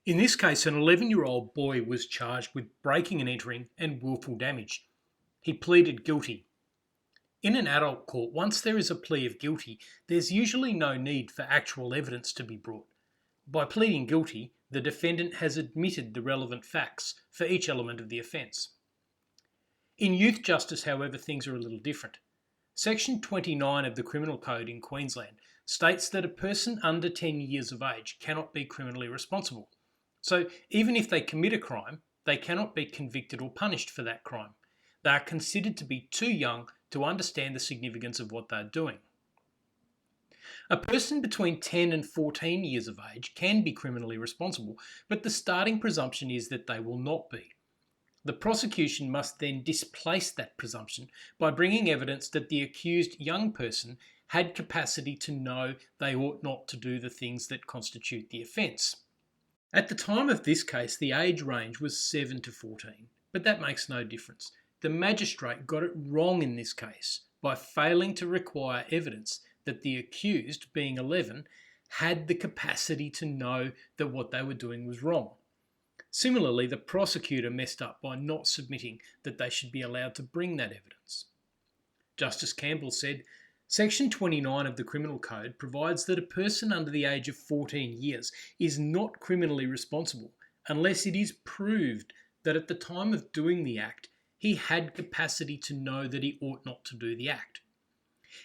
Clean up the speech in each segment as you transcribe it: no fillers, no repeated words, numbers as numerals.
In this case, an 11-year-old boy was charged with breaking and entering and willful damage. He pleaded guilty. In an adult court, once there is a plea of guilty, there's usually no need for actual evidence to be brought. By pleading guilty, the defendant has admitted the relevant facts for each element of the offence. In youth justice, however, things are a little different. Section 29 of the Criminal Code in Queensland states that a person under 10 years of age cannot be criminally responsible. So even if they commit a crime, they cannot be convicted or punished for that crime. They are considered to be too young to understand the significance of what they're doing. A person between 10 and 14 years of age can be criminally responsible, but the starting presumption is that they will not be. The prosecution must then displace that presumption by bringing evidence that the accused young person had capacity to know they ought not to do the things that constitute the offence. At the time of this case, the age range was 7 to 14, but that makes no difference. The magistrate got it wrong in this case by failing to require evidence that the accused, being 11, had the capacity to know that what they were doing was wrong. Similarly, the prosecutor messed up by not submitting that they should be allowed to bring that evidence. Justice Campbell said, Section 29 of the Criminal Code provides that a person under the age of 14 years is not criminally responsible unless it is proved that at the time of doing the act, he had capacity to know that he ought not to do the act.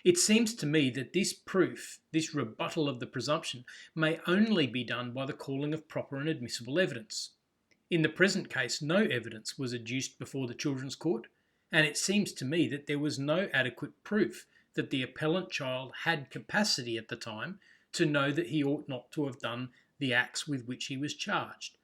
It seems to me that this proof, this rebuttal of the presumption, may only be done by the calling of proper and admissible evidence. In the present case, no evidence was adduced before the Children's Court, and it seems to me that there was no adequate proof that the appellant child had capacity at the time to know that he ought not to have done the acts with which he was charged.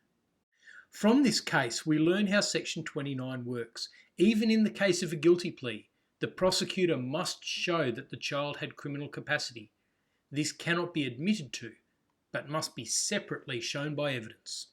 From this case, we learn how Section 29 works. Even in the case of a guilty plea, the prosecutor must show that the child had criminal capacity. This cannot be admitted to, but must be separately shown by evidence.